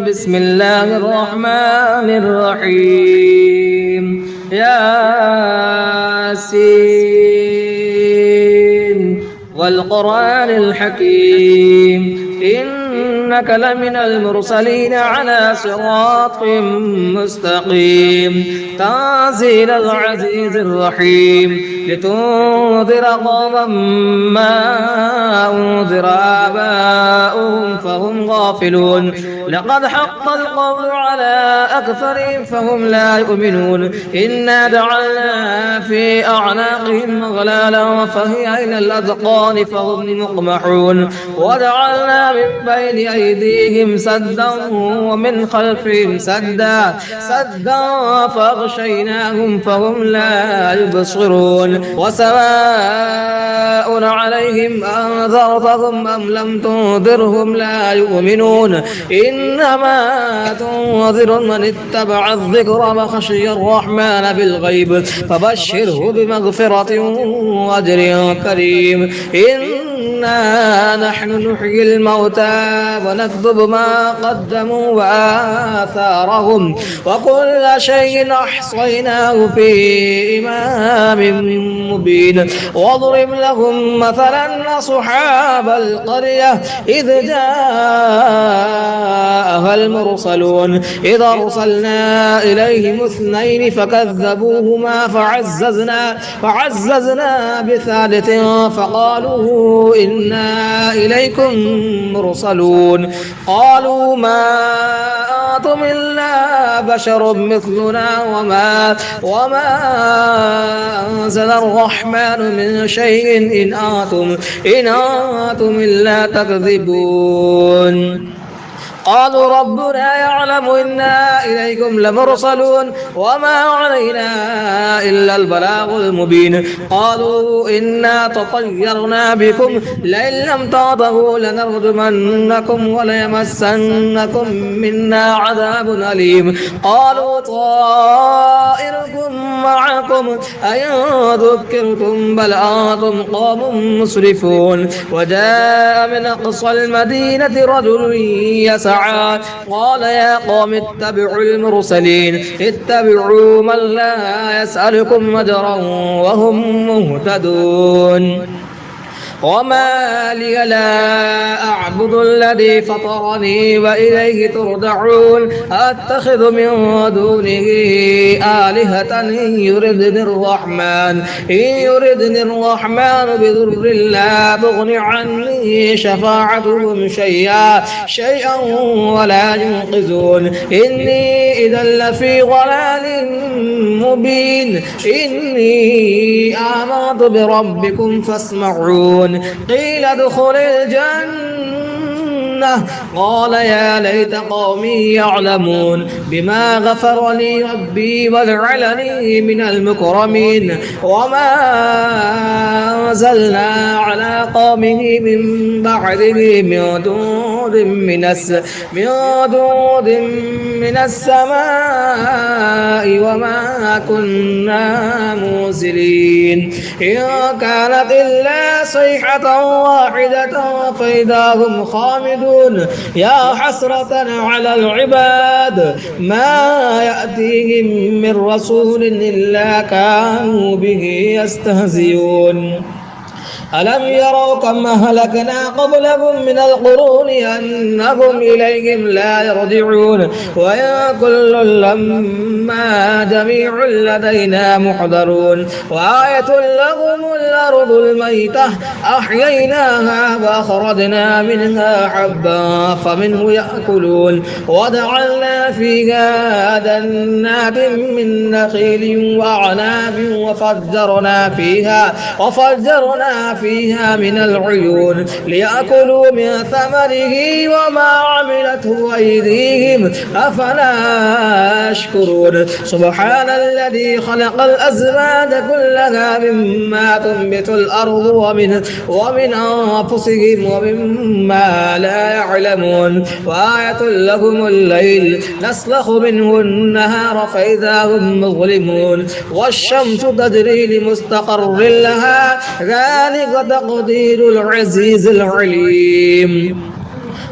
بسم الله الرحمن الرحيم ياسين والقرآن الحكيم إنك لمن المرسلين على صراط مستقيم تنزيل العزيز الرحيم لتنذر قوما ما أنذر آباؤهم فهم غافلون لقد حق القول على أكثرهم فهم لا يؤمنون إنا جعلنا في أعناقهم أغلالا فهي إلى الأذقان فهم مقمحون وجعلنا من بين أيديهم سدا ومن خلفهم سدا فأغشيناهم فهم لا يبصرون وسواء عليهم أنذرتهم أم لم تنذرهم لا يؤمنون إنما تنذر من اتبع الذكر وخشي الرحمن بالغيب فبشره بمغفرة وأجر كريم إنا نحن نحيي الموتى ونكتب ما قدموا وآثارهم وكل شيء أحصيناه في إمام مبين واضرب لهم مثلا أصحاب القرية إذ جاءها المرسلون إذ أرسلنا إليهم اثنين فكذبوهما فعززنا بثالث فقالوا إنا إليكم مرسلون قالوا ما أنتم إلا بشر مثلنا وما أنزل الرحمن من شيء إن أنتم إلا تكذبون قالوا ربنا يعلم إنا إليكم لمرسلون وما علينا إلا البلاغ المبين قالوا إنا تطيرنا بكم لئن لم تنتهوا لنرجمنكم وليمسنكم منا عذاب أليم قالوا طائركم معكم أئن ذكرتم بل أنتم قوم مسرفون وجاء من أقصى المدينة رجل يسعى قال يا قوم اتبعوا المرسلين اتبعوا من لا يسألكم أجرا وهم مهتدون وما لي لا أعبد الذي فطرني وإليه ترجعون أتخذ من دونه آلهة إن يردني الرحمن بضر لا تغن عني شفاعتهم شيئا ولا ينقذون إني إذا لفي ضلال مبين إني آمنت بربكم فاسمعون قيل ادخل الجنة قال يا ليت قومي يعلمون بما غفر لي ربي وجعلني من المكرمين وما أنزلنا على قومه من بعده من دود من السماء وما كنا منزلين إن كانت إلا صيحة واحدة فإذا هم خامدون يا حسرة على العباد ما يأتيهم من رسول إلا كانوا به يستهزئون ألم يروا كم أهلكنا قبلهم من القرون أنهم إليهم لا يرجعون وإن كل لما جميع لدينا محضرون وآية لهم الأرض الميتة أحييناها وأخرجنا منها حبا فمنه يأكلون وجعلنا فيها جنات من نخيل وأعناب وفجرنا فيها من العيون ليأكلوا من ثمره وما عملته أيديهم أفلا يشكرون سبحان الذي خلق الأزواج كلها مما تنبت الأرض ومن أنفسهم ومما لا يعلمون وآية لهم الليل نسلخ منه النهار فإذا هم مظلمون والشمس تجري لمستقر لها ذلك تقدير العزيز العليم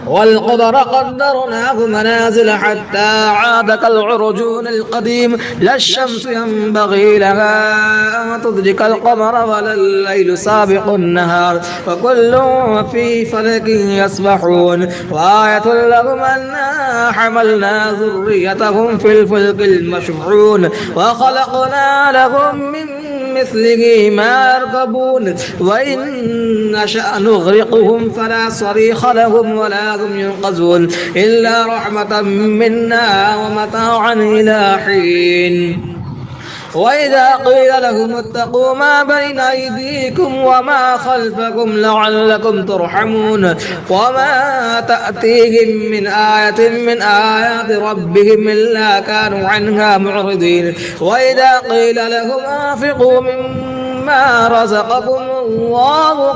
والقدر قدرناه منازل حتى عاد كالعرجون القديم لا الشمس ينبغي لها أن تدرك القمر ولا الليل سابق النهار وكل في فلك يسبحون وآية لهم أنا حملنا ذريتهم في الفلك المشحون وخلقنا لهم من مثله ما يركبون وإن نشأ نغرقهم فلا صريخ لهم ولا هم ينقذون إلا رحمة منا ومتاعا إلى حين وإذا قيل لهم اتقوا ما بين أيديكم وما خلفكم لعلكم ترحمون وما تأتيهم من آية من آيات ربهم إلا كانوا عنها معرضين وإذا قيل لهم أنفقوا مما رزقكم الله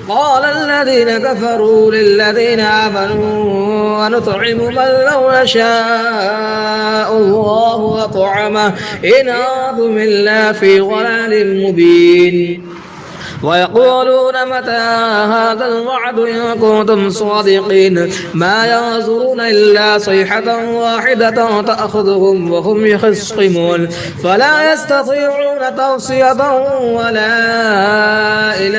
قال الذين كفروا للذين آمنوا ونطعم من لو يشاء الله أطعمه إن أنتم إلا في ضلال مبين ويقولون متى هذا الوعد إن كنتم صادقين ما ينظرون إلا صيحة واحدة تأخذهم وهم يخصمون فلا يستطيعون توصية ولا إلى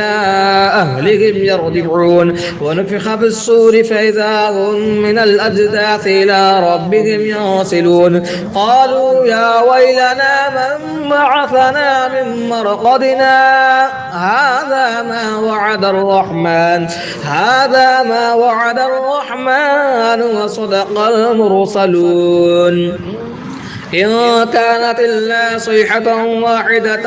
أهلهم يرجعون ونفخ في الصور فإذا هم من الأجداث إلى ربهم ينسلون قالوا يا ويلنا من بعثنا من مرقدنا هذا ما وعد الرحمن وصدق المرسلون إن كانت إلا صيحة واحدة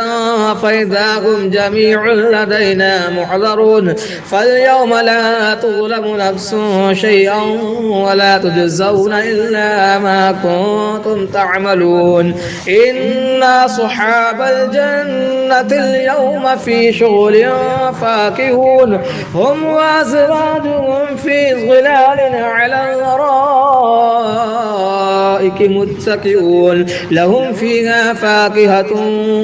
فإذا هم جميع لدينا محضرون فاليوم لا تظلم نفس شيئا ولا تجزون إلا ما كنتم تعملون إن أصحاب الجنة اليوم في شغل فاكهون هم وأزواجهم في ظلال على الأرائك متكئون لهم فيها فاكهة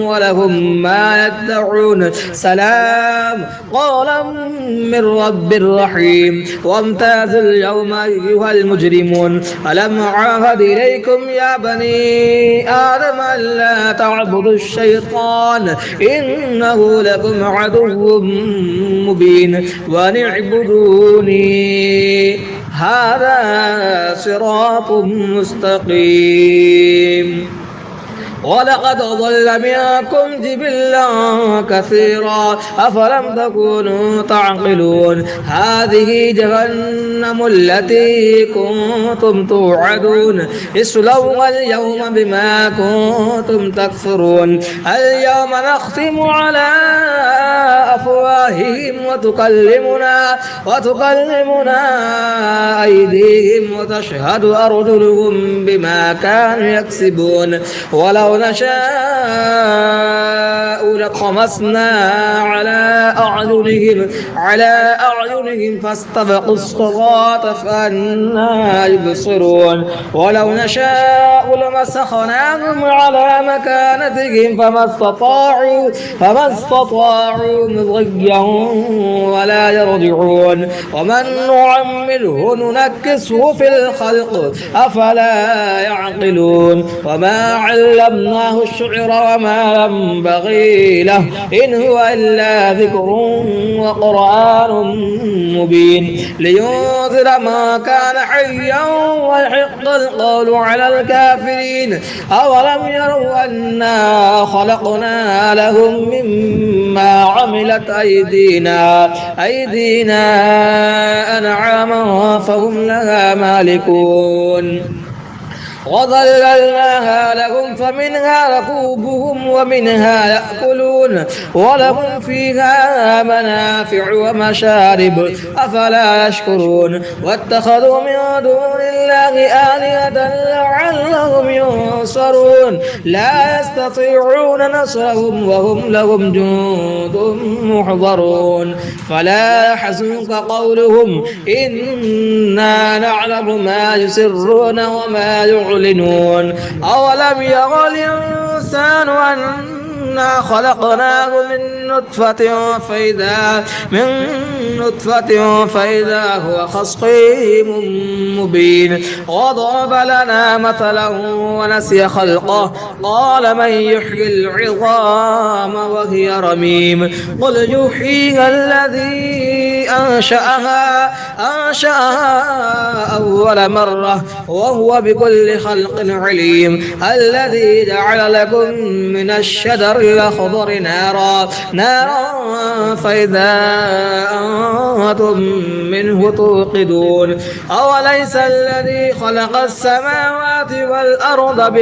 ولهم ما يدعون سلام قولا من رب رحيم وامتازوا اليوم أيها المجرمون ألم أعهد إليكم يا بني آدم ألا تعبدوا الشيطان إنه لكم عدو مبين وأن اعبدوني هذا صراط مستقيم ولقد ضل منكم جبلا كثيرا أفلم تكونوا تعقلون هذه جهنم التي كنتم توعدون اصلوها اليوم بما كنتم تكفرون اليوم نختم على أفواههم وتكلمنا أيديهم وتشهد أرجلهم بما كانوا يكسبون ولو نشاء لطمسنا على أعينهم فاستبقوا الصراط فأنى يبصرون ولو نشاء لمسخناهم على مكانتهم فما استطاعوا مضيا ولا يرجعون ومن نعمله ننكسه في الخلق أفلا يعقلون وما علمناه الشعر وما ينبغي له إن هو إلا ذكر وقرآن مبين لينذر ما كان حيا ويحق القول على الكافرين أولم يروا أنا خلقنا لهم مما عملت أيدينا أنعاما فهم لها مالكون وظللناها لهم فمنها ركوبهم ومنها يأكلون ولهم فيها منافع ومشارب أفلا يشكرون واتخذوا من دون الله آلهة لعلهم ينصرون لا يستطيعون نصرهم وهم لهم جند محضرون فلا يحزنك قولهم إنا نعلم ما يسرون وما يعلنون أولم يرى الإنسان إنا خلقناه من نطفة فإذا هو خصيم مبين وضرب لنا مثلا ونسي خلقه قال من يحيي العظام وهي رميم قل يحييها الذي أنشأها أول مرة وهو بكل خلق عليم الذي جعل لكم من الشجر الأخضر نارا فإذا أنتم منه توقدون أوليس الذي خلق السماوات والأرض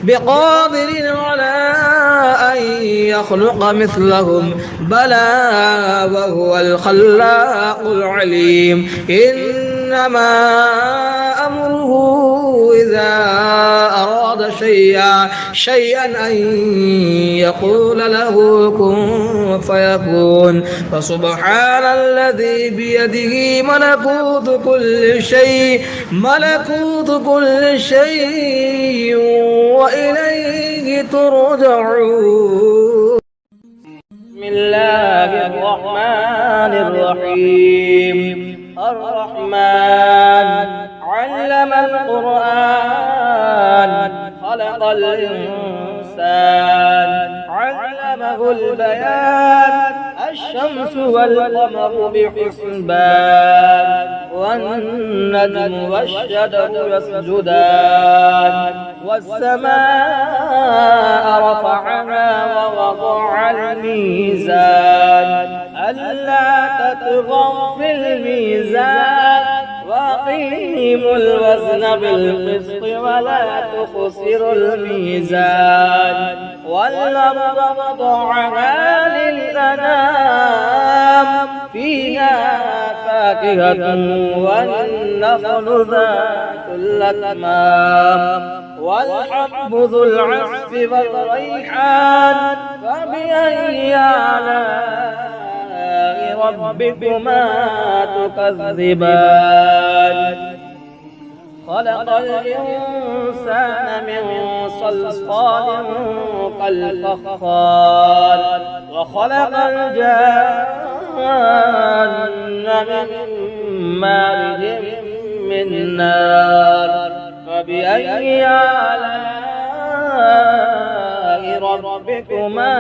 بقادر على أن يخلق مثلهم بلى وهو الخلاق العليم إنما أمره إذا أراد شيئا أن يقول له كن فيكون فسبحان الذي بيده ملكوت كل شيء وإليه ترجعون. بسم الله الرحمن الرحيم. الرحمن علم القرآن خلق الإنسان علمه البيان الشمس والقمر بحسبان والنجم والشجر يسجدان والسماء رفعها ووضع الميزان ألا تطغوا في الميزان وأقيموا الوزن بالقسط ولا تخسروا الميزان والأرض وضعها للأنام فيها فاكهة والنخل ذات الأكمام والحب ذو العصف والريحان فبأي آلاء ربكما تكذبان خلق الإنسان من صلصال كالفخار وخلق الجان من مارج من نار فبأي آلاء ربكما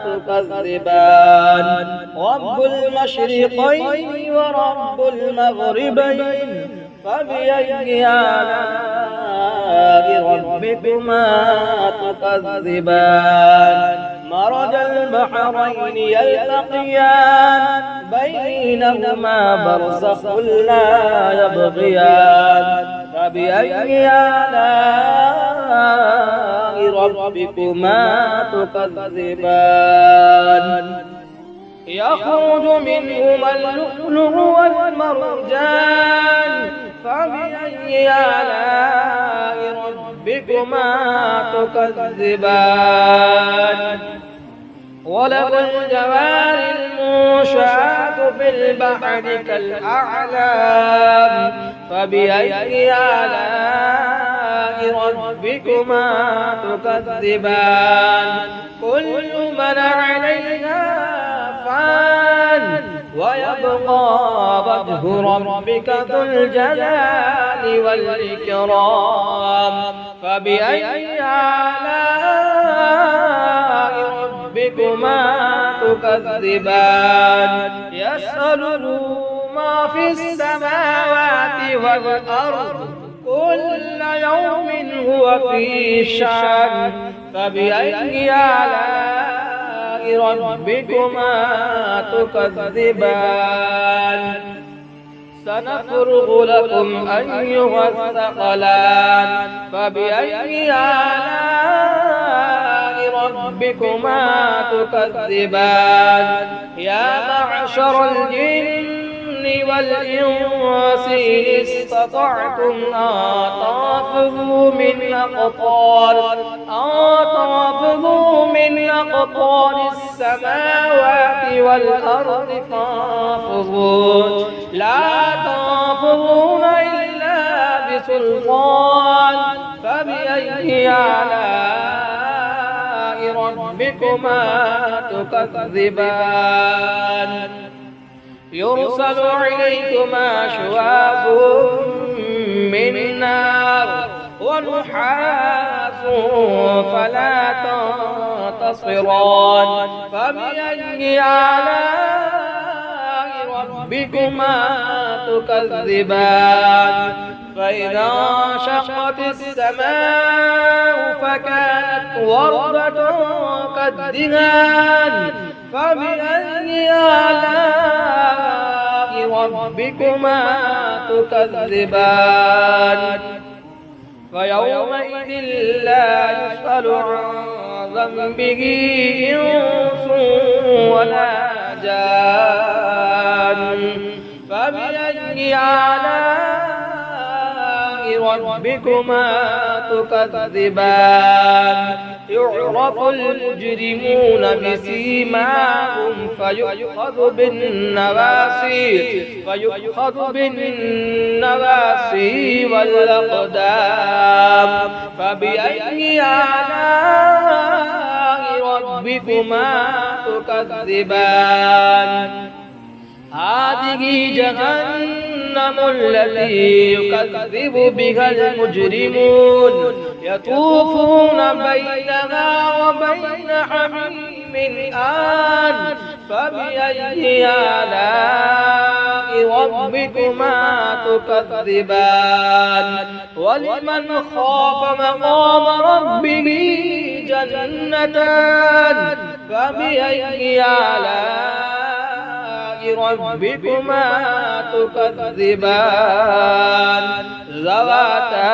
تكذبان رب المشرقين ورب المغربين فبأي آلاء ربكما تكذبان مرج البحرين يلتقيان بينهما برزخ لا يبغيان فبأي آلاء ربكما تكذبان يخرج منهما اللؤلؤ والمرجان فبأي آلاء ربكما تكذبان وله الجوار المنشآت في البحر كالأعلام فبأي آلاء ربكما تكذبان كل من عليها فان ويبقى وجه ربك ذو الجلال والإكرام فبأي آلاء ربكما تكذبان يسأله ما في السماوات والأرض كل يوم هو في شأن فبأي آلاء ربكما تكذبان سنفرغ لكم أيها الثقلان فبأي آلاء ربكما تكذبان يا معشر الجن والإنس إن استطعتم أن تنفذوا من أقطار السماوات والأرض فانفذوا لا تنفذون إلا بسلطان فبأي آلاء ربكما تكذبان يرسل عليكما شواظ من نار ونحاس فلا تنتصران فبأي آلاء ربكما تكذبان فإذا انشقت السماء فكانت وردة كالدهان فبأي آلاء ربكما تكذبان فيومئذ لا يسأل عن ذنبه إنس ولا جان فبأي آلاء ربكما تكذبان يعرف المجرمون بسيماهم فيؤخذ بالنواسي والأقدام فبأي آلاء ربكما تكذبان هذه جهنم التي يكذب بها المجرمون يطوفون بينها وبين حميم آن فبأي آلاء ربكما تكذبان ولمن خاف مقام ربه جنتان فبأي آلاء ربكما تكذبان ذواتا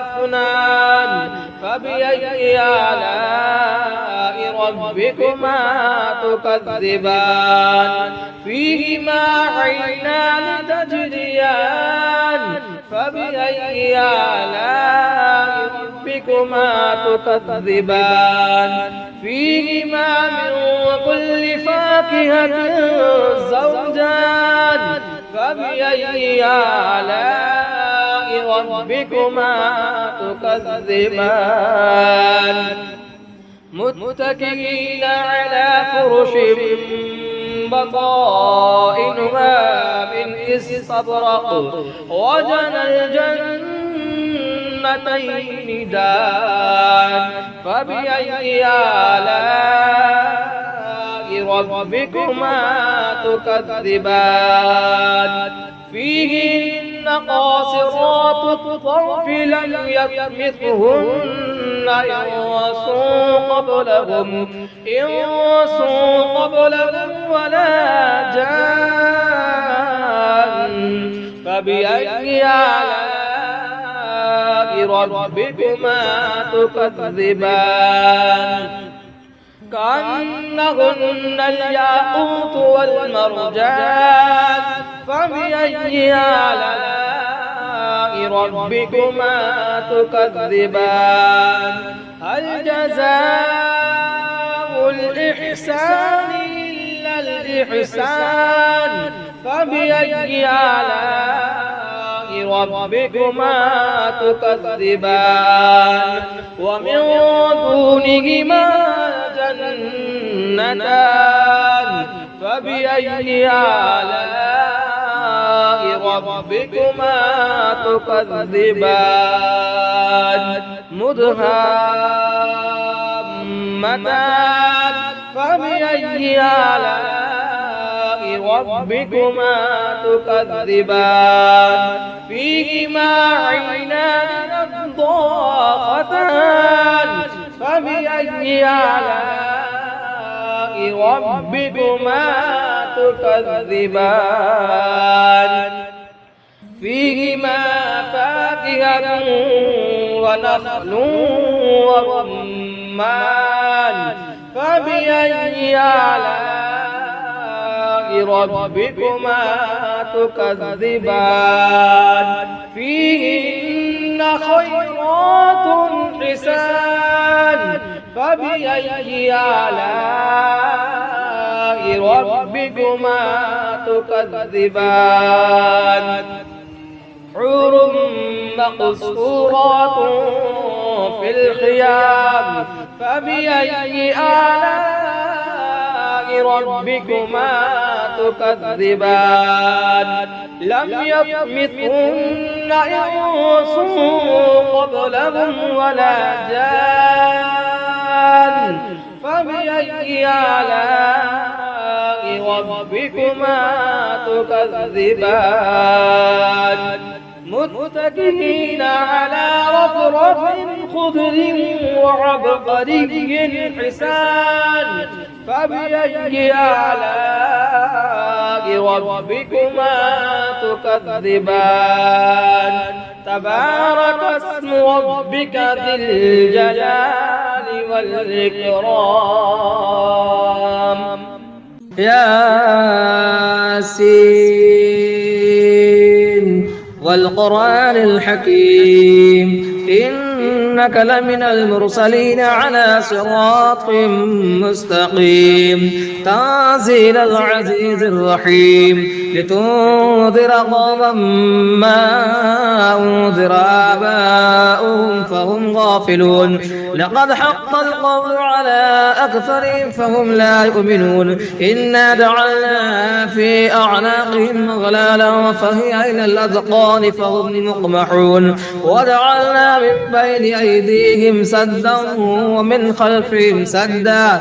أفنان فبأي آلاء ربكما تكذبان فيهما عينان تجريان فبأي آلاء ربكما تكذبان فيهما من كل فاكهة زوجان فبأي آلاء ربكما تكذبان متكئين على فرش بطائنها من استبرق وجنى الجنتين دان فبأي آلاء ربكما تكذبان فيهن قاصرات الطرف لم يطمثهن إنس قبلهم ولا جان فبأي آلاء ربكما تكذبان كأنهن الياقوت والمرجان فبأي آلاء ربكما تكذبان هل جزاء الإحسان إلا الإحسان فبأي آلاء ربكما تكذبان ومن دونهما جنتان فبأي آلاء ربكما تكذبان مدهامتان فبأي آلاء ربكما تكذبان فيهما عينان نضاختان فبأي آلاء ربكما تكذبان فيهما فاكهة ونخل ورمان فبأي آلاء ربكما تكذبان فيهن خيرات حسان فبأي آلاء ربكما تكذبان حور مقصورات في الخيام فبأي آلاء ربكما تكذبان لم يطمثهن إنس قبلهم ولا جان فبأي آلاء ربكما تكذبان متكئين على رفرف خضر وعبقري حسان فبأي آلاء ربكما تكذبان تبارك اسم ربك ذي الجلال والإكرام ياسين والقرآن الحكيم إنك لمن المرسلين على صراط مستقيم تنزيل العزيز الرحيم لتنذر قوما ما أنذر آباؤهم فهم غافلون لقد حق القول على أكثرهم فهم لا يؤمنون إنا جعلنا في أعناقهم أغلالا فهي إلى الأذقان فهم مقمحون وجعلنا من بين أيديهم سدا ومن خلفهم سدا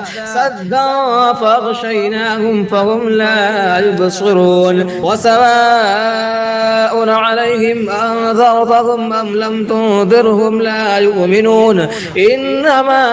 فأغشيناهم فهم لا يبصرون وسواء عليهم أنذرتهم أم لم تنذرهم لا يؤمنون إنما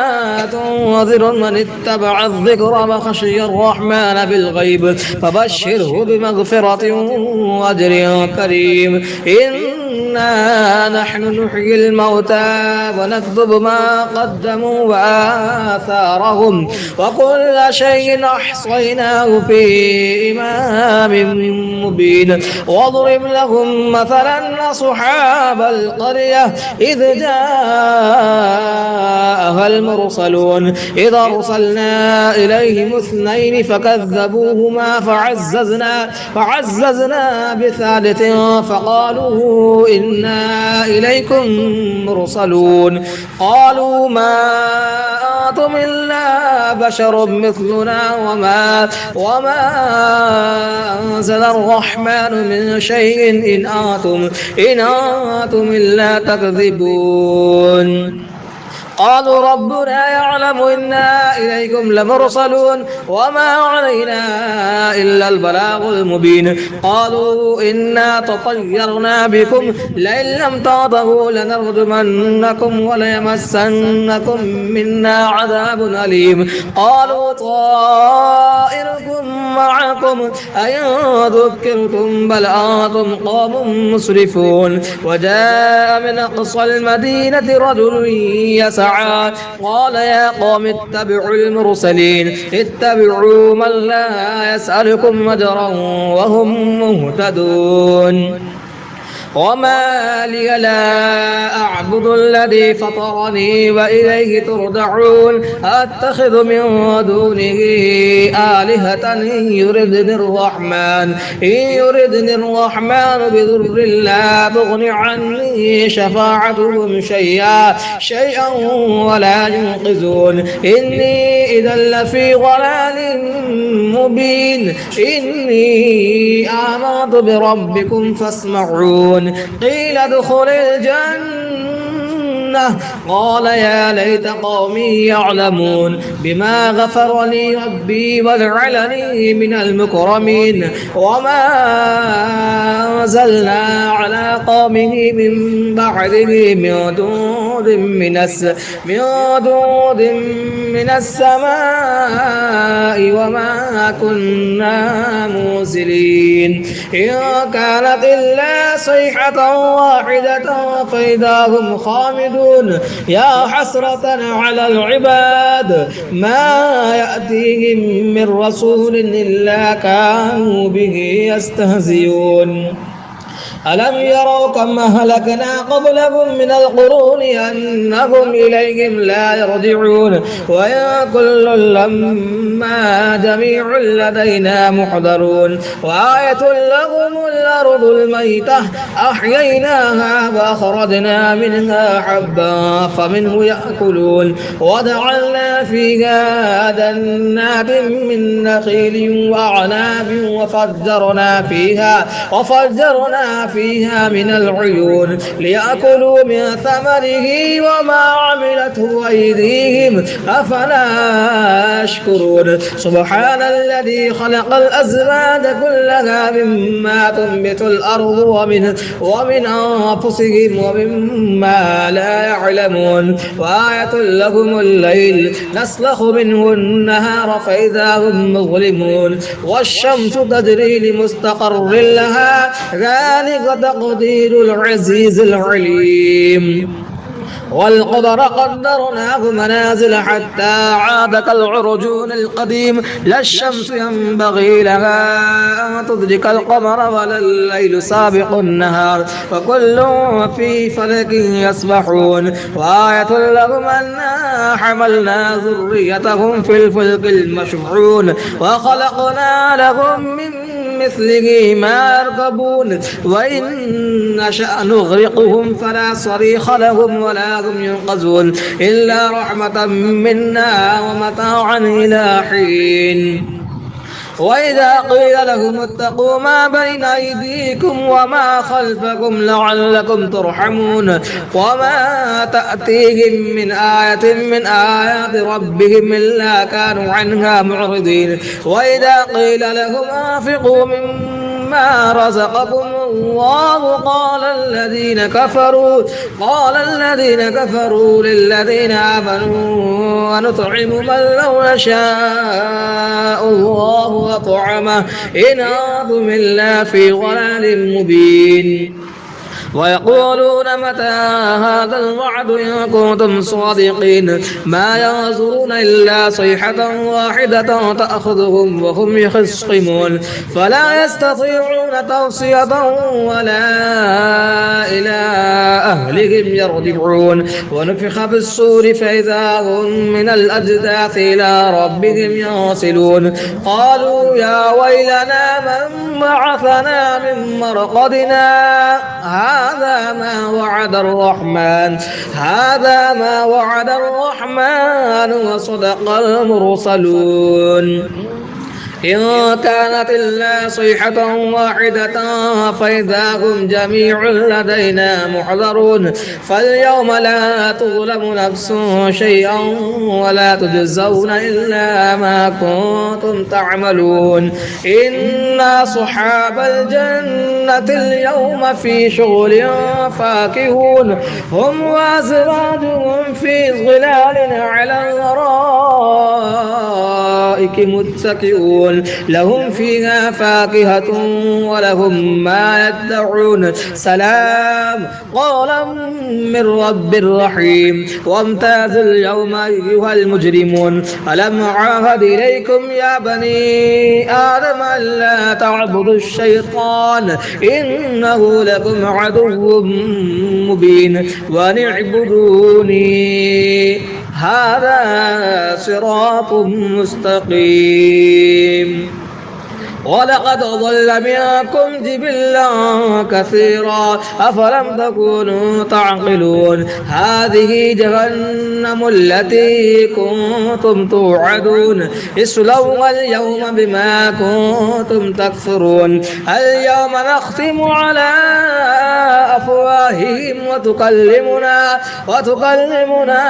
تنذر من اتبع الذكر وخشي الرحمن بالغيب فبشره بمغفرة وأجر كريم إنا نحن نحيي الموتى ونكتب ما قدموا وآثارهم وكل شيء أحصيناه في إمام مبين واضرب لهم مثلا أصحاب القرية إذ جاءها المرسلون إذ أرسلنا إليهم اثنين فكذبوهما فعززنا بثالث فقالوا إنا إليكم مرسلون قالوا ما أنتم إلا بشر مثلنا وما أنزل الرحمن من شيء إن أنتم إلا تكذبون قالوا ربنا يعلم إنا إليكم لمرسلون وما علينا إلا البلاغ المبين قالوا إنا تطيرنا بكم لئن لم تنتهوا لنرجمنكم وليمسنكم منا عذاب أليم قالوا طائركم معكم أئن ذكرتم بل أنتم قوم مسرفون وجاء من أقصى المدينة رجل يسعى قال يا قوم اتبعوا المرسلين اتبعوا من لا يسألكم أجرا وهم مهتدون وما لي لا أعبد الذي فطرني وإليه ترجعون أتخذ من دونه آلهة إن يردني الرحمن بضر لا تغن عني شفاعتهم شيئا ولا ينقذون إني إذا لفي ضلال مبين إني آمنت بربكم فاسمعون قيل ادخل الجنة قال يا ليت قومي يعلمون بما غفر لي ربي وجعلني من المكرمين وما أنزلنا على قومه من بعده من دود من السماء وما كنا منزلين إن كانت إلا صيحة واحدة فإذا هم خامدون يا حسرة على العباد ما يأتيهم من رسول إلا كانوا به يستهزئون ألم يروا كم أهلكنا قبلهم من القرون أنهم إليهم لا يرجعون وإن كل لما جميع لدينا محضرون وآية لهم الأرض الميتة أحييناها وأخرجنا منها حبا فمنه يأكلون وجعلنا فيها جنات من نخيل وأعناب وفجرنا فيها من العيون ليأكلوا من ثمره وما عملته أيديهم أفلا يشكرون سبحان الذي خلق الأزواج كلها مما تنبت الأرض ومن أنفسهم ومما لا يعلمون وآية لهم الليل نسلخ منه النهار فإذا هم مظلمون والشمس تجري لمستقر لها ذلك تقدير العزيز العليم والقمر قدرناه منازل حتى عاد كالعرجون القديم لا الشمس ينبغي لها أن تدرك القمر ولا الليل سابق النهار وكل في فلك يسبحون وآية لهم أنا حملنا ذريتهم في الفلك المشحون وخلقنا لهم من مثله ما يركبون وإن نشأ نغرقهم فلا صريخ لهم ولا هم ينقذون إلا رحمة منا ومتاعا إلى حين وإذا قيل لهم اتقوا ما بين أيديكم وما خلفكم لعلكم ترحمون وما تأتيهم من آية من آيات ربهم إلا كانوا عنها معرضين وإذا قيل لهم أنفقوا مما رزقكم الله قال الذين كفروا للذين آمنوا ونطعم من لو يشاء الله أطعمه إن أنتم إلا في ضلال مبين ويقولون متى هذا الوعد إن كنتم صادقين ما ينظرون إلا صيحة واحدة تأخذهم وهم يخصمون فلا يستطيعون توصية ولا إلى أهلهم يرجعون ونفخ بالصور فإذا هم من الأجداث إلى ربهم ينسلون قالوا يا ويلنا من بعثنا من مرقدنا هذا ما وعد الرحمن وصدق المرسلون إن كانت إلا صيحة واحدة فإذا هم جميع لدينا محضرون فاليوم لا تظلم نفس شيئا ولا تجزون إلا ما كنتم تعملون إن أصحاب الجنة اليوم في شغل فاكهون هم وأزواجهم في ظلال على الأرائك متكئون لهم فيها فاكهة ولهم ما يدعون سلام قولا من رب رحيم وامتاز اليوم أيها المجرمون ألم أعهد إليكم يا بني آدم ألا تعبدوا الشيطان إنه لكم عدو مبين وأن اعبدوني هذا صراط مستقيم ولقد ضل منكم جبلا كثيرا أفلم تكونوا تعقلون هذه جهنم التي كنتم توعدون اصلوها اليوم بما كنتم تكفرون اليوم نختم على أفواههم وتكلمنا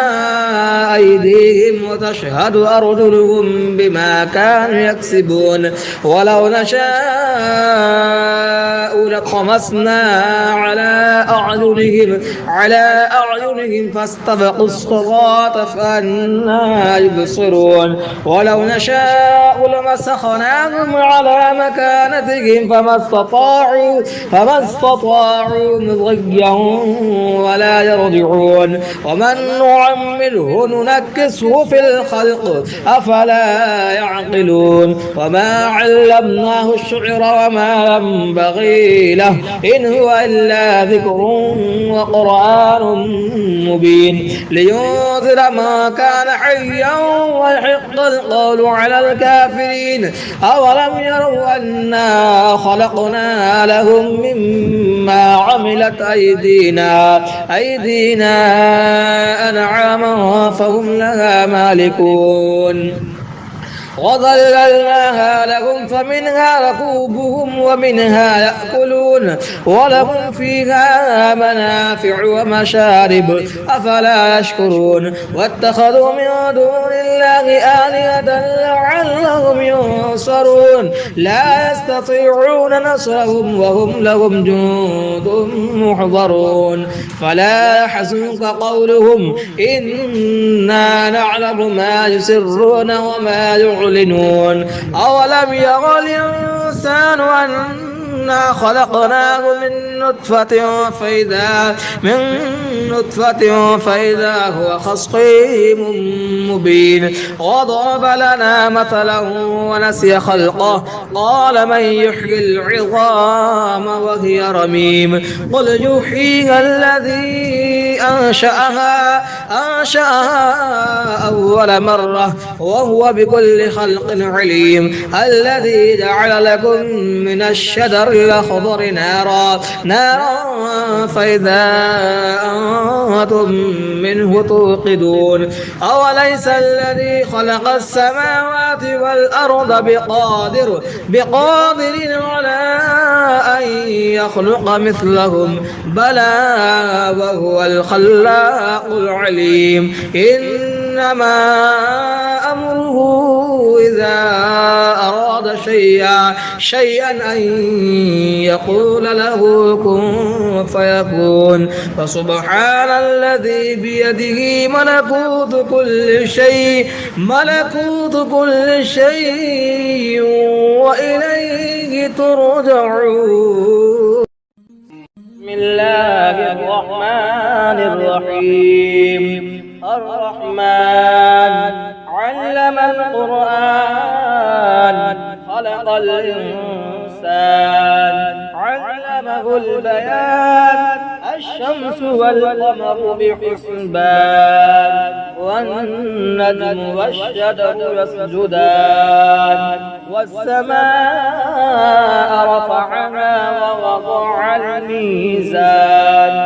أيديهم وتشهد أرجلهم بما كانوا يكسبون ولو نشاء لطمسنا على أعينهم فاستبقوا الصراط فأنى يبصرون ولو نشاء لمسخناهم على مكانتهم فما استطاعوا مضيا ولا يرجعون ومن نعمره ننكسه في الخلق أفلا يعقلون وما علمناه الشعر وما ينبغي له إن هو إلا ذكر وقرآن مبين لينذر ما كان حيا ويحق القول على الكافرين أولم يروا أنا خلقنا لهم مما عملت أيدينا أنعاما فهم لها مالكون وظللناها لهم فمنها ركوبهم ومنها يأكلون ولهم فيها منافع ومشارب أفلا يشكرون واتخذوا من دون الله آلهة لعلهم ينصرون لا يستطيعون نصرهم وهم لهم جند محضرون فلا يحزنك قولهم إنا نعلم ما يسرون وما يعلنون أولم ير الإنسان أنا خلقناه من نطفة فإذا هو خصيم مبين وضرب لنا مثلا ونسي خلقه قال من يحيي العظام وهي رميم قل يحييها الذي أنشأها أول مرة وهو بكل خلق عليم الذي جعل لكم من الشجر الأخضر نارا فإذا أنتم منه توقدون أوليس الذي خلق السماوات والأرض بقادر على أن يخلق مثلهم بلى وهو الخلاق العليم إنما أمره إذا أراد شيئا أن يقول له كن فيكون فسبحان الذي بيده ملكوت كل شيء وإليه ترجعون بسم الله الرحمن الرحيم الرحمن علم القرآن خلق الإنسان علمه البيان الشمس والقمر بحسبان والنجم والشجر يسجدان والسماء رفعها ووضع الميزان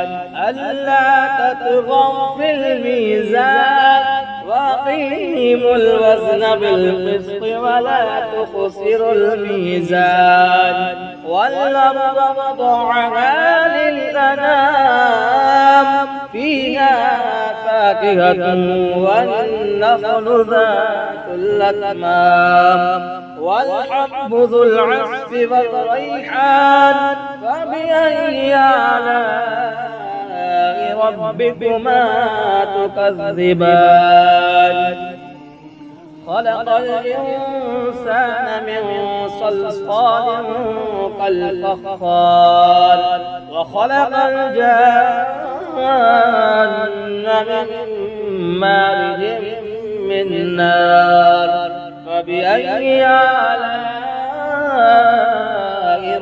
ألا تطغوا في الميزان وأقيموا الوزن بالقسط ولا تخسروا الميزان والأرض وضعها للأنام فيها فاكهة والنخل ذات الأكمام والحب ذو العصف والريحان فبأي آلاء ربكما تكذبان خلق الإنسان من صلصال كالفخار وخلق الجان من مارج من نار فبأي آلاء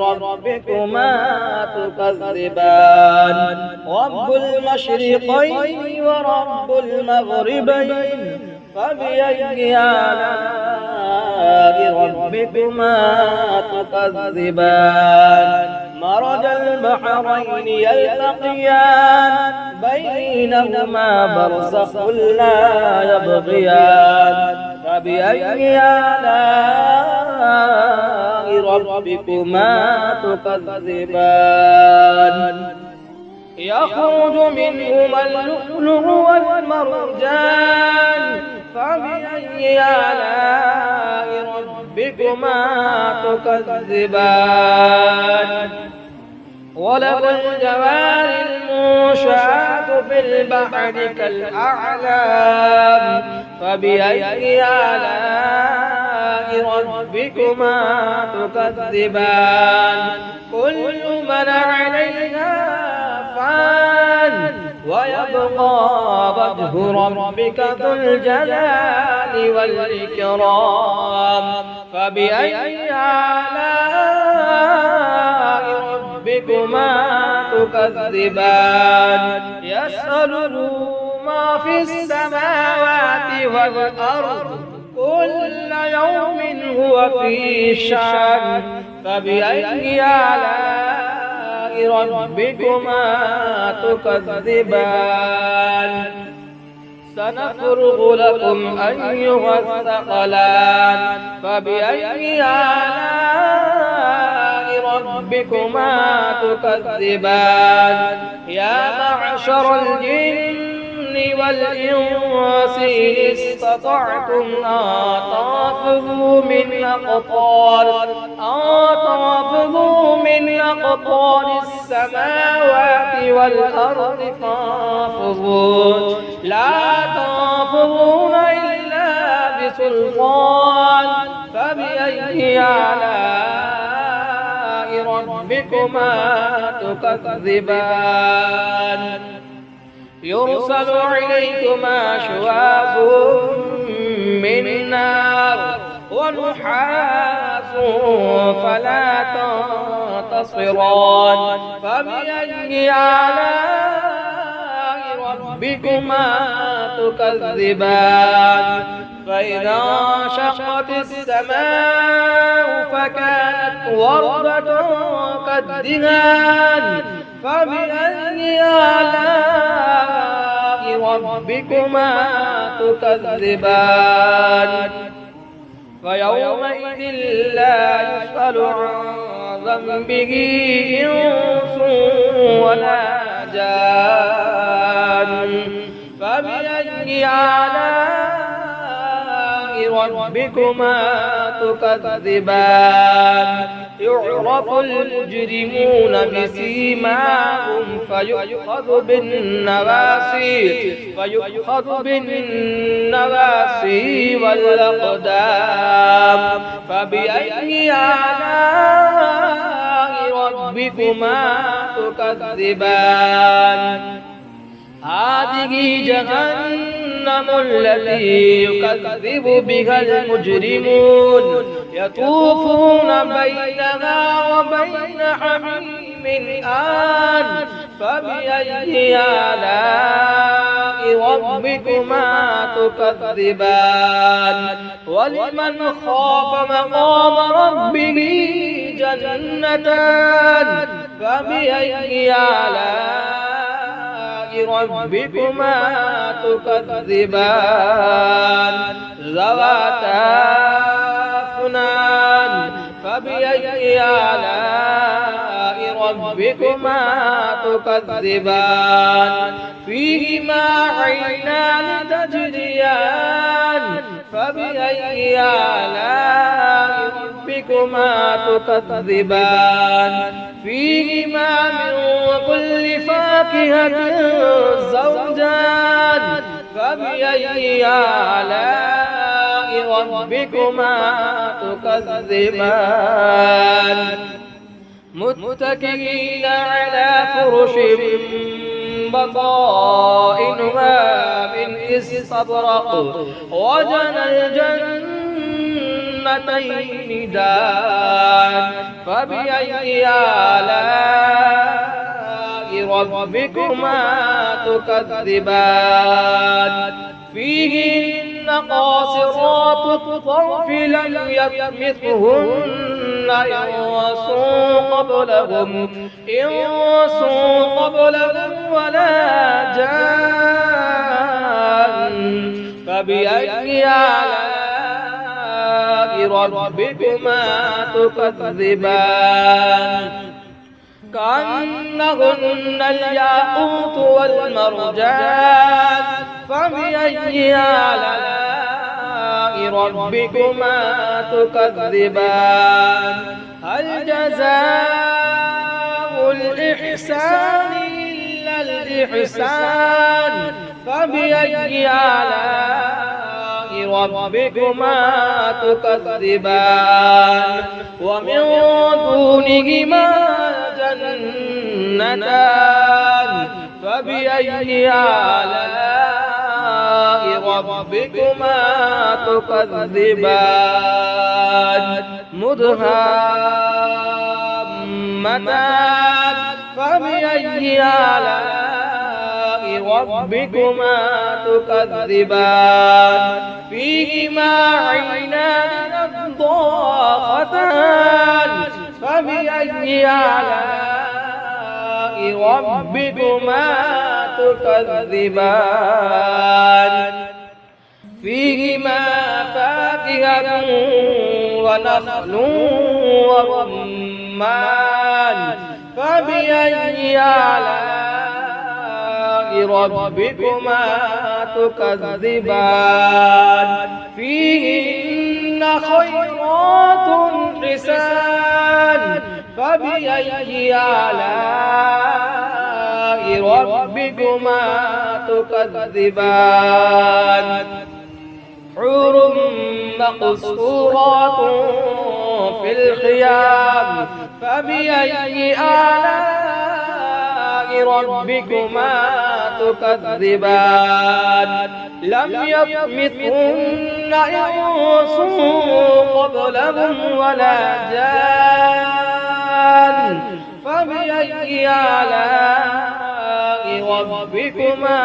ربكما تكذبان رب المشرقين ورب المغربين فبأي آلاء ربكما تكذبان مرج البحرين يلتقيان بينهما برزخ لا يبغيان فبأي آلاء ربكما تكذبان يخرج منهما اللؤلؤ والمرجان فبأي آلاء ربكما تكذبان وله الجوار المنشآت في البحر كالأعلام فبأي آلاء ربكما تكذبان كل من عليها فان ويبقى وجه ربك ذو الجلال والإكرام فبأي آلاء ربكما تكذبان يسأله ما في السماوات والأرض كل يوم هو في شأن فبأي آلاء ربكما تكذبان سنفرغ لكم أيها الثقلان فبأي آلاء ربكما تكذبان يا معشر الجن والإنس إن استطعتم أن تنفذوا من أقطار السماوات والأرض فانفذوا لا تنفذون إلا بسلطان فبأي آلاء ربكما تكذبان يرسل عليكما شواظ من نار ونحاس فلا تنتصران فبأي آلاء ربكما تكذبان فإذا انشقت السماء فكانت وردة كالدهان فبأي آلاء ربكما تكذبان فيومئذ لا يسأل عن ذنبه إنس ولا جان فبأي آلاء ربكما تكذبان يعرف المجرمون بسيماهم فيؤخذ بالنواسي والأقدام فبأي آلاء ربكما تكذبان هذه جهنم التي يكذب بها المجرمون يطوفون بينها وبين حميم آن فبأي آلاء ربكما تكذبان ولمن خاف مقام ربه جنتان فبأي آلاء ربكما تكذبان ذواتا أفنان فبأي آلاء ربكما تكذبان فيهما عينان تجريان فبأي آلاء ربكما تكذبان فيهما من كل فاكهة زوجان فبأي آلاء ربكما تكذبان متكئين على فرش بطائنها من استبرق وجنى الجنتين دان فبأي آلاء ربكما تكذبان فيهن قاصرات الطرف لم يطمثهن إنس قبلهم ولا جان فبأي آلاء ربكما تكذبان كأنهن الياقوت والمرجان فبأي آلاء ربكما تكذبان هل جزاء الإحسان إلا الإحسان فبأي آلاء ربكما تكذبان ومن دونهما جنتان فبأي آلاء ربكما تكذبان مدهامتان فبأي آلاء ربكما تكذبان فيهما عينان نضاختان فبأي آلاء ربكما تكذبان فيهما فاكهة ونخل ورمان فبأي آلاء ربكما تكذبان فيهن خيرات حسان فبأي آلاء ربكما تكذبان حور مقصورات في الخيام فبأي آلاء ربكما تكذبان لم يطمثهن إنس قبلهم ولا جان فبأي آلاء ربكما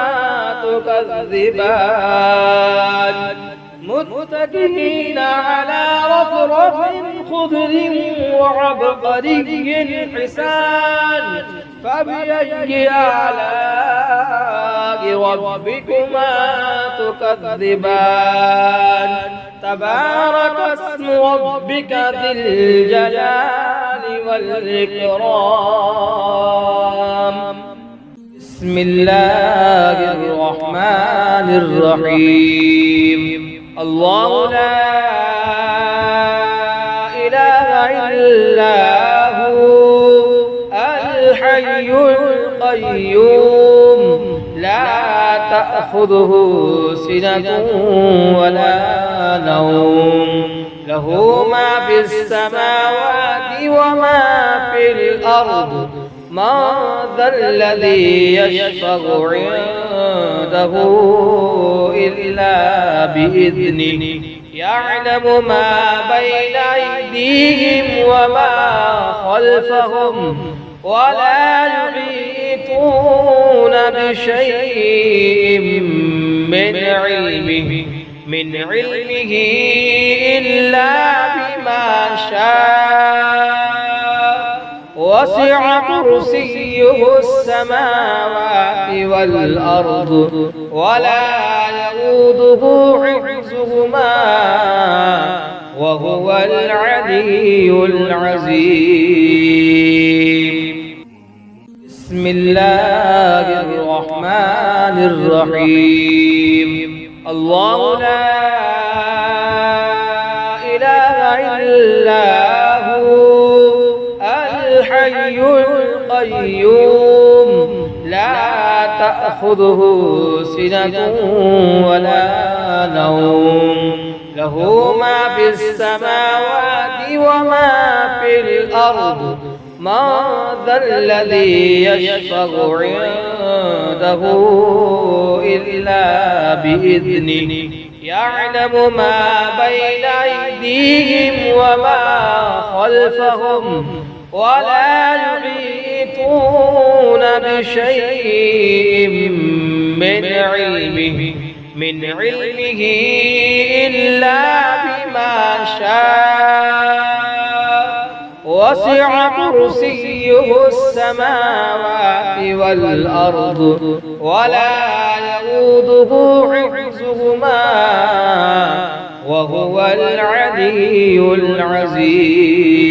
تكذبان متكئين على رفرف خضر وعبقري حسان فبأي آلاء ربكما تكذبان تبارك اسم ربك ذي الجلال والإكرام بسم الله الرحمن الرحيم الله لا إله إلا هو الحي القيوم لا تأخذه سنة ولا نوم له ما في السماوات وما في الأرض من ذا الذي يشفع عنده إلا بإذنه يعلم ما بين أيديهم وما خلفهم ولا يحيطون بشيء من علمه إلا بما شاء وسع كرسيه السماوات والأرض ولا يؤوده حفظهما وهو العلي العظيم بسم الله الرحمن الرحيم الله لا إله إلا هو الحي القيوم لا تأخذه سنة ولا نوم له ما في السماوات وما في الأرض من ذا الذي يشفع عنده إلا بإذنه يعلم ما بين أيديهم وما خلفهم ولا يحيطون بشيء من علمه إلا بما شاء وسع كرسيه السماوات والأرض ولا يؤوده حفظهما وهو العلي العظيم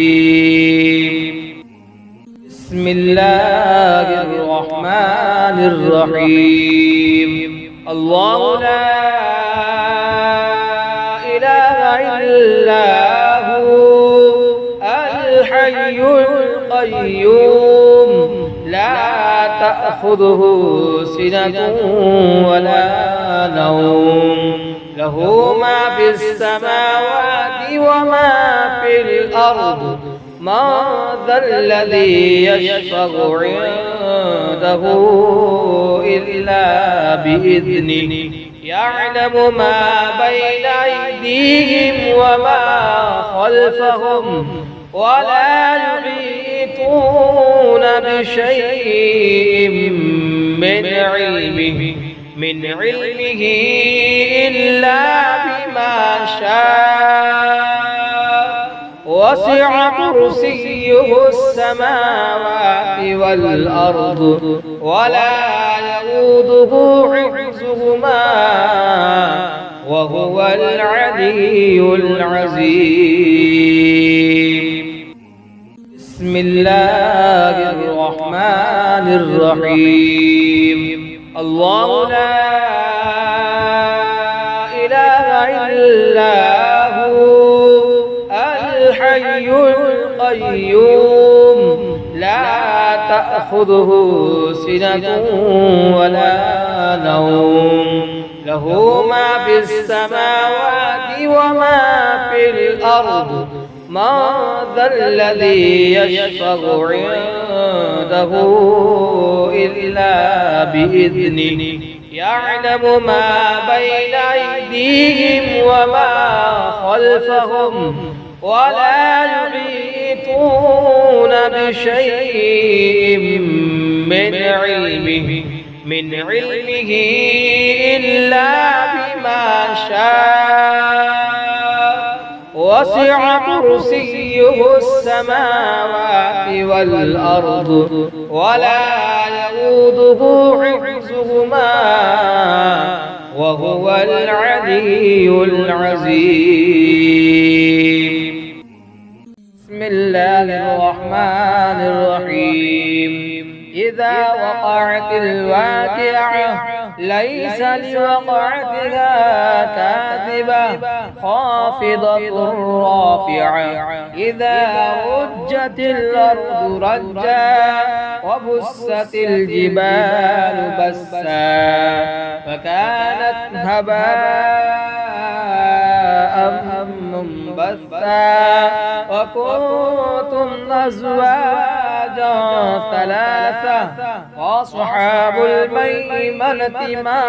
بسم الله الرحمن الرحيم الله لا إله إلا هو الحي القيوم لا تأخذه سنة ولا نوم له ما في السماوات وما في الأرض من ذا الذي يشفع عنده إلا بإذنه يعلم ما بين أيديهم وما خلفهم ولا يحيطون بشيء من علمه إلا بما شاء وسع كرسيه السماوات والأرض ولا يؤوده حفظهما وهو العلي العظيم. بسم الله الرحمن الرحيم. الله لا إله إلا هو الحي القيوم لا تأخذه سنة ولا نوم له ما في السماوات وما في الأرض ما ذا الذي يشفع عنده إلا بإذنه يعلم ما بين أيديهم وما خلفهم ولا يحيطون بشيء من علمه إلا بما شاء وسع كرسيه السماوات والأرض ولا يؤوده حفظهما وهو العلي العظيم. بسم الله الرحمن الرحيم. إذا وقعت الواقعة ليس لوقعتها كاذبة خافضة رافعة إذا رجت الأرض رجا وبست الجبال بسا فكانت هباء منبثا وكنتم أزواجا ثلاثة وأصحاب الميمنة ما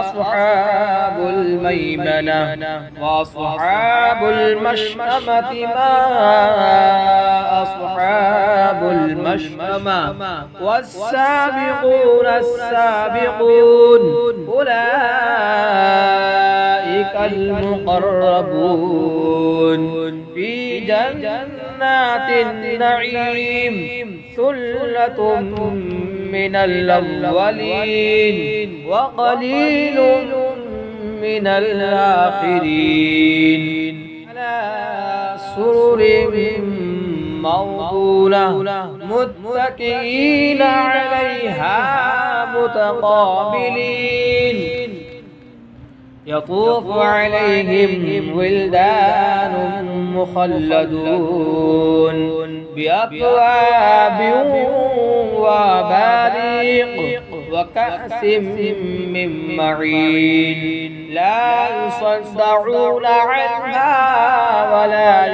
أصحاب الميمنة وأصحاب المشأمة ما أصحاب المشأمة والسابقون السابقون أولئك المقربون في جنات النعيم ثلة من الأولين وقليل من الآخرين على سرر موضونة متكئين عليها متقابلين يطوف عليهم ولدان مخلدون بأكواب وأباريق وكأس من معين لا يصدعون عنها ولا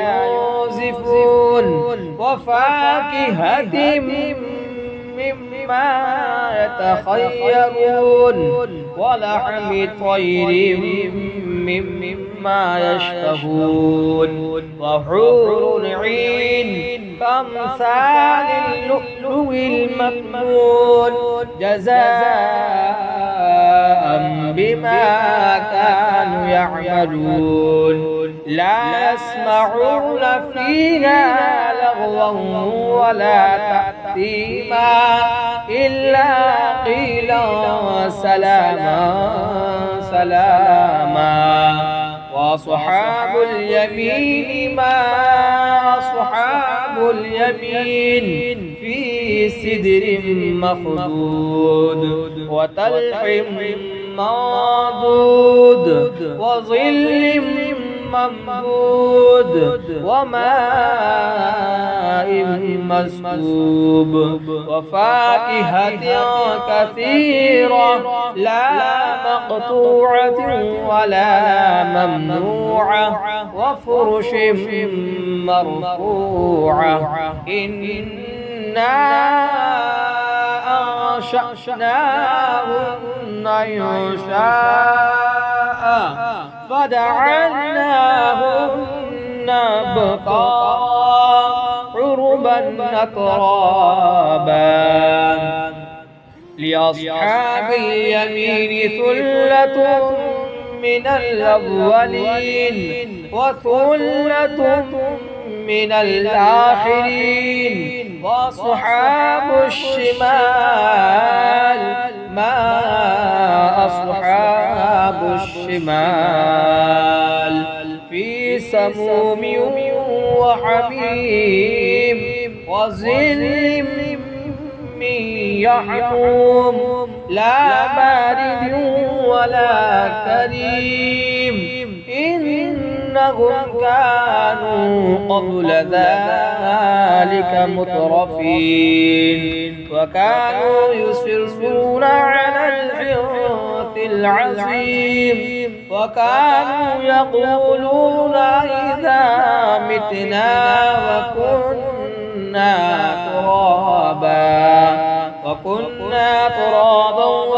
ينزفون وفاكهة مما يتخيرون ولحم طير مما يشتهون وحور عين كأمثال اللؤلؤ المكنون جزاء بما كانوا يعملون لا يسمعون فيها لغوا ولا تأثيما إلا قيلا سلاما سلاما وأصحاب اليمين ما أصحاب اليمين في سدر مخضود وطلح منضود وظل ممدود وماء مسكوب وفاكهة كثيرة لا مقطوعة ولا ممنوعة وفرش مرفوعة إنا أنشأناهن إنشاء فجعلناهن أبكارا عربا أترابا لأصحاب اليمين ثلة من الأولين وثلة من الآخرين وأصحاب الشمال ما أصحاب الشمال في سموم وحميم وظل من يحموم لا بارد ولا كريم إنهم كانوا قبل ذلك مترفين وكانوا يصرون على الحنث العظيم وكانوا يقولون إذا متنا وكنا ترابا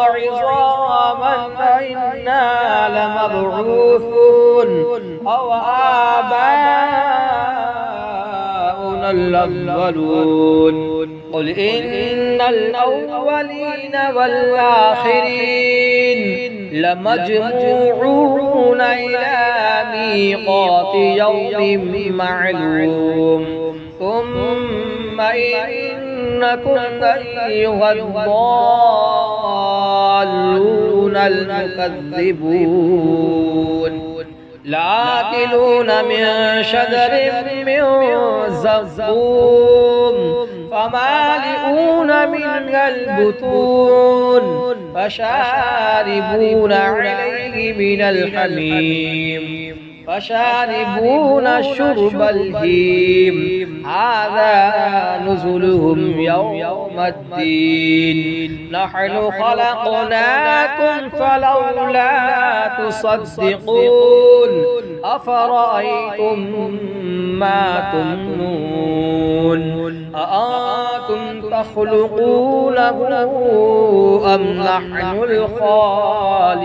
وعظاما أئنا لمبعوثون أو آباؤنا الأولون قل إن الأولين والآخرين لمجموعون إلى ميقات يوم معلوم ثم إنكم أيها الضالون المكذبون لآكلون من شجر من زقوم فمالئون منها البطون فشاربون عليه من الحميم فشاربون شرب الهيم هذا نزلهم يوم الدين نحن خلقناكم فلولا تصدقون أفرأيتم ما تمنون أأنتم تخلقونه أم نحن الخالقون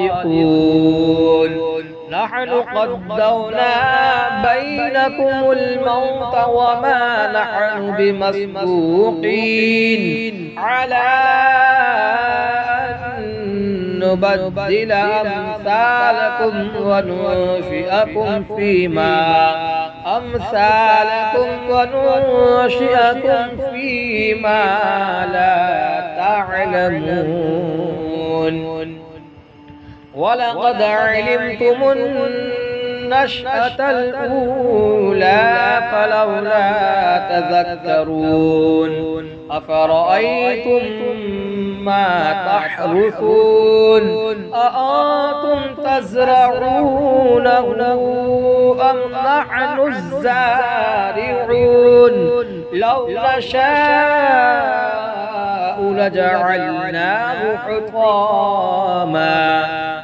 نحن قدرنا بينكم الموت وما نحن بمسبوقين على أن نبدل أمثالكم وننشئكم فيما لا تعلمون ولقد علمتم النشأة الأولى فلولا تذكرون أفرأيتم ما تحرثون أأنتم تزرعونه أم نحن الزارعون لو نشاء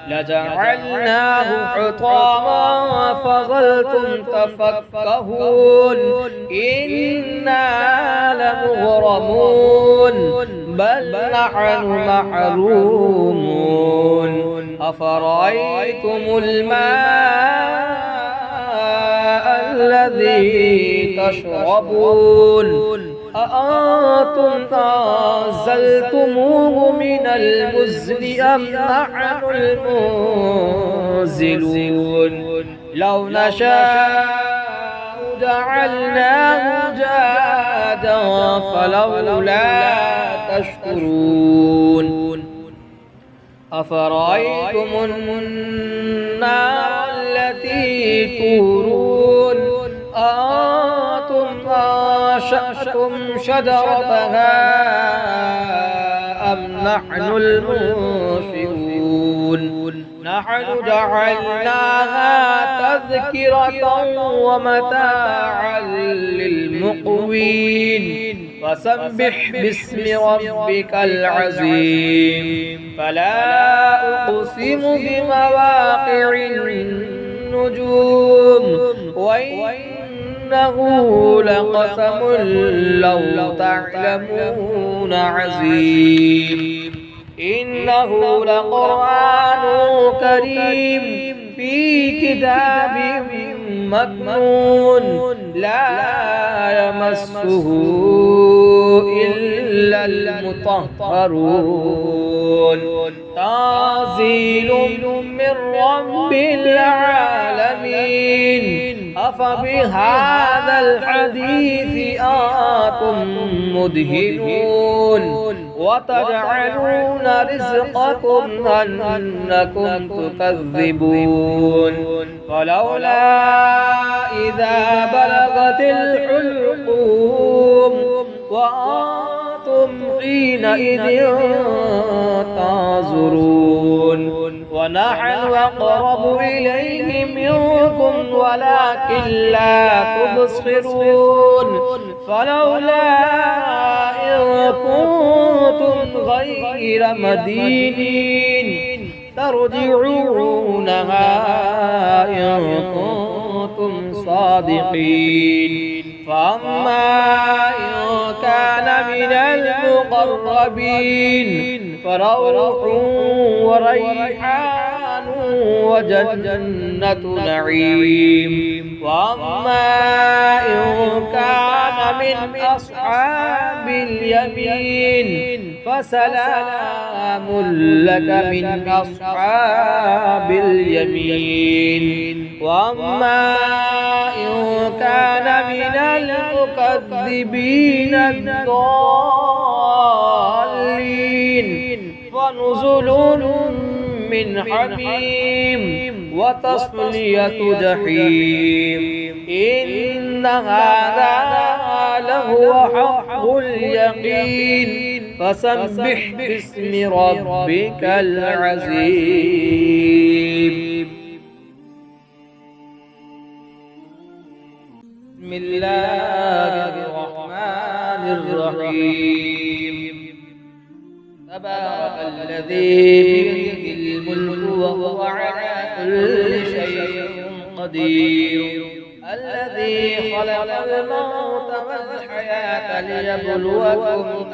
لجعلناه حطاما فظلتم تفكهون إنا لمغرمون بل نحن محرومون أفرأيتم الماء الذي تشربون أأنتم أنزلتموه من المزن أم نحن المنزلون لو نشاء جعلناه جادا فلولا تشكرون أفرأيتم النار التي تورون أأنتم أنشأتم شجرتها أم نحن المنشئون نحن جعلناها تذكرة ومتاعا للمقوين فسبح باسم ربك العظيم فلا أقسم بمواقع النجوم وإنه إنه لقسم لو تعلمون عظيم إنه لقرآن كريم في كتاب مكنون لا يمسه إلا المطهرون تنزيل من رب العالمين أفبهذا الحديث أنتم مدهنون وتجعلون رزقكم أنكم تكذبون فلولا إذا بلغت الحلقوم وأنتم حينئذ تنظرون ونحن أقرب إليه منكم ولكن لا تبصرون فلولا إن كنتم غير مدينين ترجعونها إن كنتم صادقين فأما إن كان من المقربين فروح وريحان وجنة نعيم وأما إن كان من أصحاب اليمين فسلام لك من أصحاب اليمين وأما إن كان من المكذبين الضالين فنزل من حميم وتصلية جحيم إن هذا لهو حق اليقين فسبح باسم ربك العظيم بسم الله الرحمن الرحيم تبارك الذي بيده الملك وهو على كل شيء قدير الذي خلق الموت والحياة ليبلوكم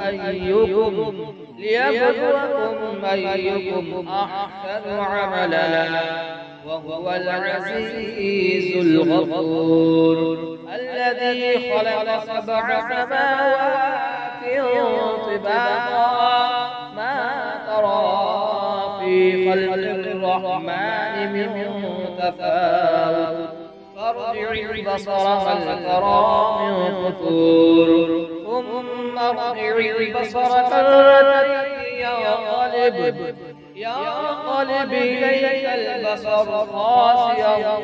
أيكم أحسن عملا وهو العزيز الغفور الذي خلق 7 سماوات طباقا ما ترى في خلق الرحمن من تفاوت فارجع البصر هل ترى من فطور ثم ارجع البصر كرتين ينقلب إليك البصر خاسئا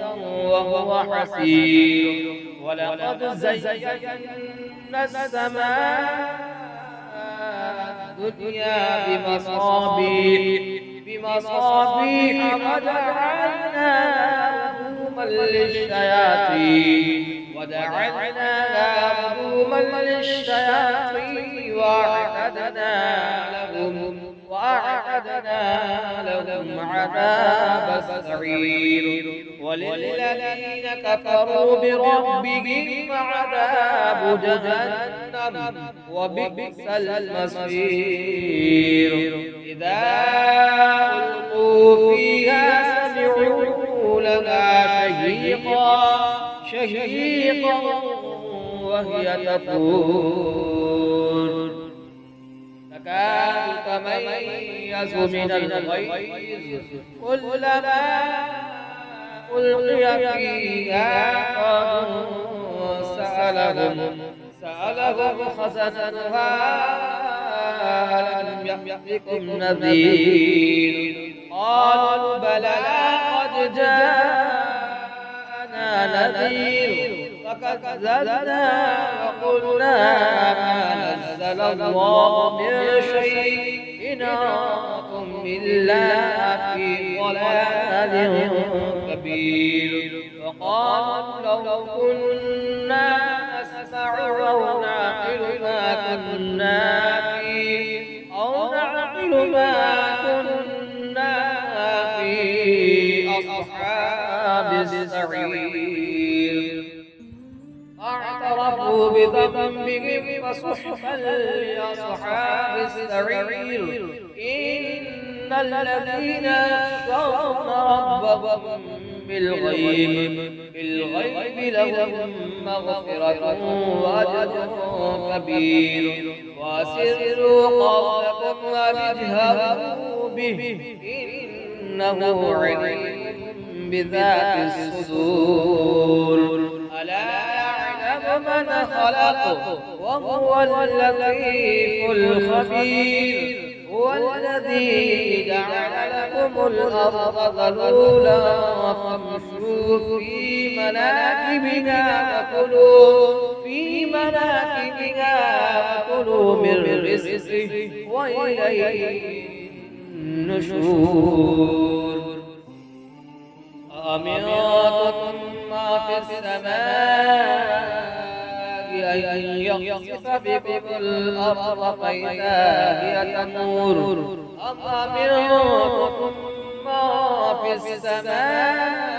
وهو حسير ولقد زينا السماء الدنيا بمصابيح وجعلناها رجوما للشياطين وأعتدنا لهم عذاب السعير وللذين كفروا بربهم عذاب جهنم وبئس المصير إذا ألقوا فيها سمعوا لها شهيقا وهي تفور تكاد تميز من الغيظ كلما ألقي فيها سألهم خزنتها ألم يأتكم نذير قالوا بلى قد جاءنا نذير فكذبنا وقلنا ما نزل الله من شيء إن أنتم إلا في ضلال كبير وقالوا لو كنا نسمع أو نعقل ما كنا في أصحاب السعير بذنبهم فسحقا لأصحاب السعير إن الذين يخشون ربهم بالغيب لهم مغفرة وأجر كبير وأسروا قولكم واجهروا به إنه عليم بذات الصدور ألا يعلم من خلق وهو اللطيف الخبير هو الذي جعل لكم الأرض ذلولا فامشوا في مناكبها وكلوا من رزقه وإليه النشور أأمنتم ما في السماء أن يخسف بكم الأرض فإذا هي تمور أم أمنتم ما في السماء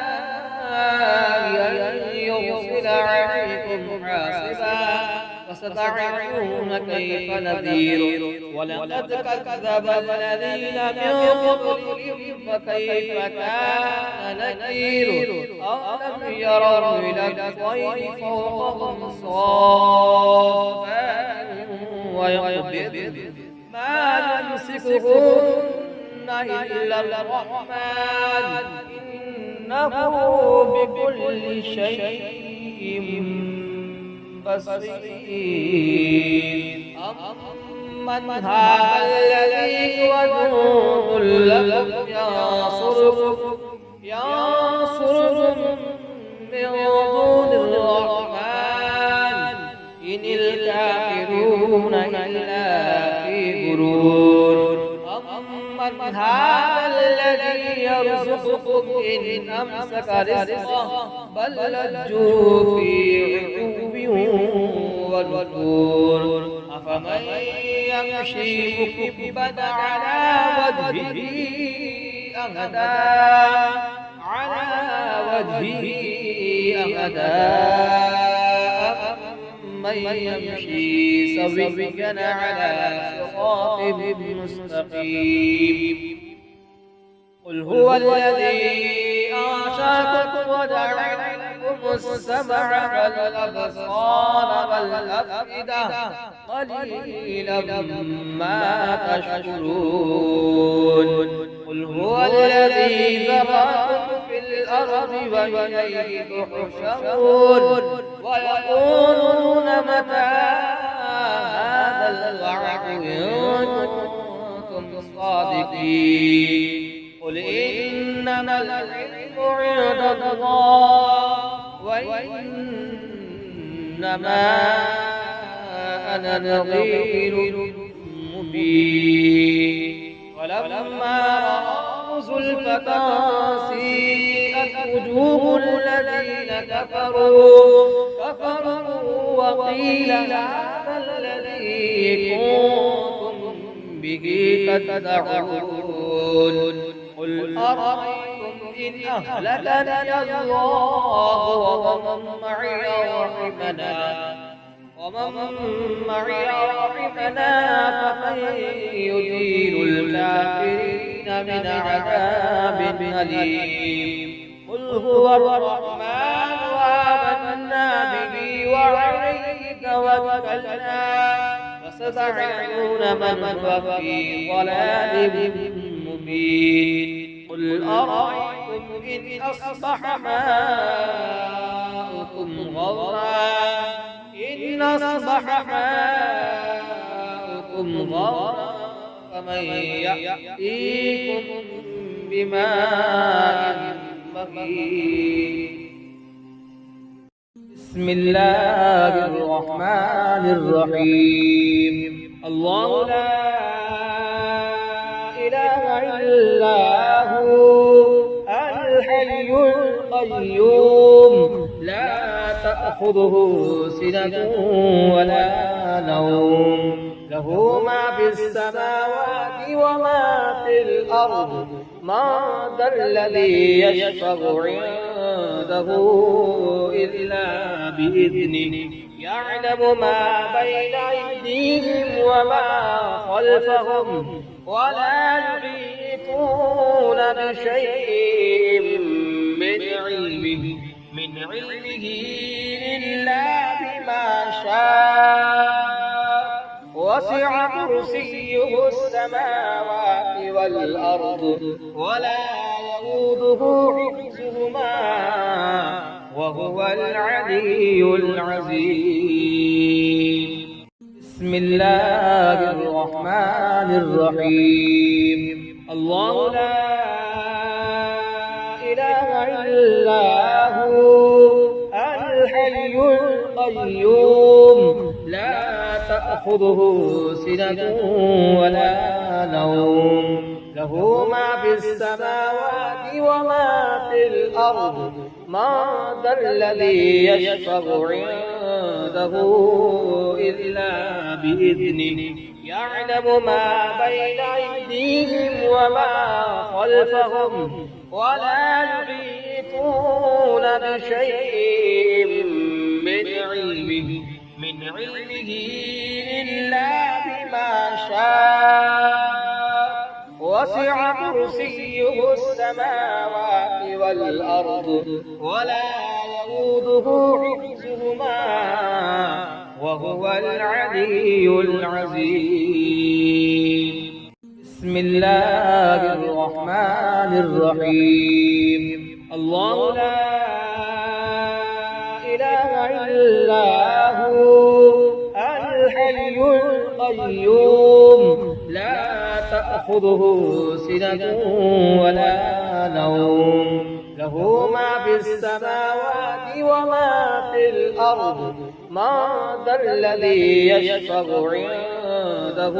أن يرسل عليكم حاصبا فستعلمون كيف نذير ولقد كذب الذين من قبلهم فكيف كان نكير أولم يروا إلى الطير فوقهم صافات ويقبضن ما يمسكهن إلا الرحمن إنه بكل شيء بصير أمن هذا الذي وجود لكم ينصركم من دون الرحمن إن الكافرون إلا في غرور أمن هذا الذي يرزقكم إن أمسك رزقه بل لجوا في عتو ونفور أفمن يمشي مكبا على وجهه أهدى من يمشي سويا على صراط مستقيم قل هو الذي أنشأكم وجعل لكم السمع والأبصار والأفئدة قليلا ما تشكرون قل هو الذي ذرأكم في الأرض وإليه تحشرون ويقولون متى هذا الوعد إن كنتم صادقين قل إنما العلم عند الله وإنما أنا نذير مبين ولما رأوا زلفة سيئت وجوه الذين كفروا وقيل هذا الذي كنتم به تدعون قل أرأيتم إن أهلكني الله ومن معي رحمنا فمن يجير الكافرين من عذاب أليم قل هو الرحمن وآمنا به وعليه توكلنا فستعلمون من هو في ضلال مبين قل أرأيتم إن أصبح ماؤكم غورا فمن يأتيكم بماء مهين بسم الله الرحمن الرحيم الله لا إله إلا هو الحي القيوم لا تأخذه سنة ولا نوم له ما في السماوات وما في الأرض ما ذا الذي يشفع عنده إلا بإذنه يعلم ما بين أيديهم وما خلفهم ولا يحيطون بشيء من علمه إلا بما شاء وسع كرسيه السماوات والأرض ولا يؤوده حفظهما وهو العلي العظيم. بسم الله الرحمن الرحيم. الله لا إله إلا هو الحي القيوم لا تأخذه سنة ولا نوم له ما في السماوات وما في الأرض ما ذا الذي يشفع عنده إلا بإذنه يعلم ما بين أيديهم وما خلفهم ولا يحيطون بشيء من علمه إلا بما شاء وسع كرسيه السماوات والأرض ولا يؤوده حفظهما وهو العلي العظيم. بسم الله الرحمن الرحيم. الله لا إله إلا هو الحي القيوم لا تأخذه سنة ولا نوم له ما في السماوات وما في الأرض ما ذا الذي يشفع عنده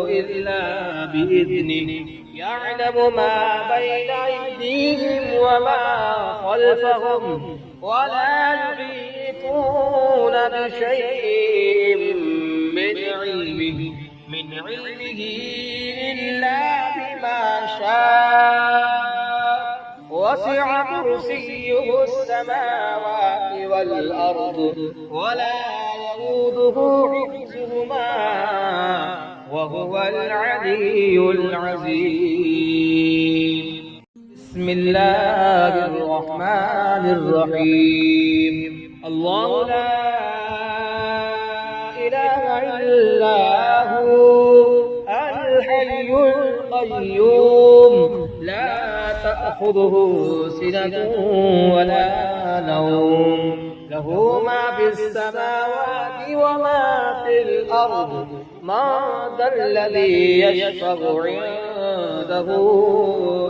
إلا بإذنه يعلم ما بين أيديهم وما خلفهم ولا يحيطون بشيء من علمه إلا بما شاء وسع كرسيه السماوات والأرض ولا يؤوده حفظهما وهو العلي العظيم. بسم الله الرحمن الرحيم. الله لا إله إلا هو الحي القيوم لا تأخذه سنة ولا نوم له ما في السماوات وما في الأرض ما ذا الذي يشفع عنده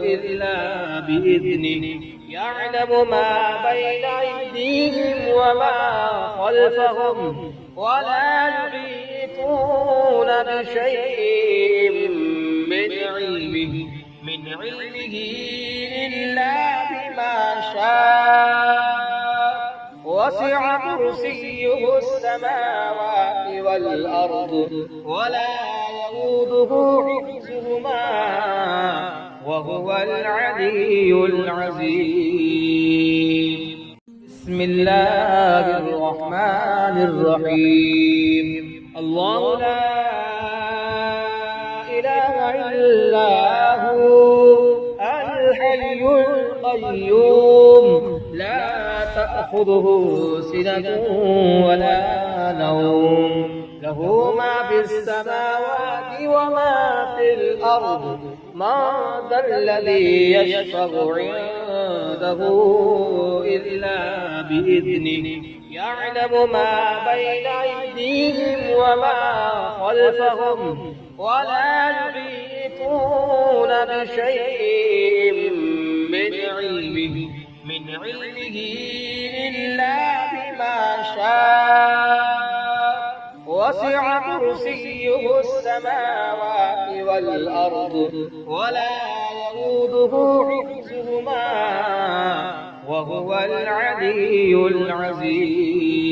إلا بإذنه يعلم ما بين أيديهم وما خلفهم ولا يحيطون بشيء من علمه إلا بما شاء وسع كرسيه السماوات والأرض ولا يؤوده حفظهما وهو العلي العظيم. بسم الله الرحمن الرحيم. الله لا إله إلا هو الحي القيوم لا تأخذه سنة ولا نوم له ما في السماوات وما في الأرض ما ذا الذي يشفع عنده إلا بإذنه يعلم ما بين أيديهم وما خلفهم ولا يحيطون بشيء من علمه إلا بما شاء وسع كرسيه السماوات والأرض ولا يؤوده حفظهما وهو العلي العظيم.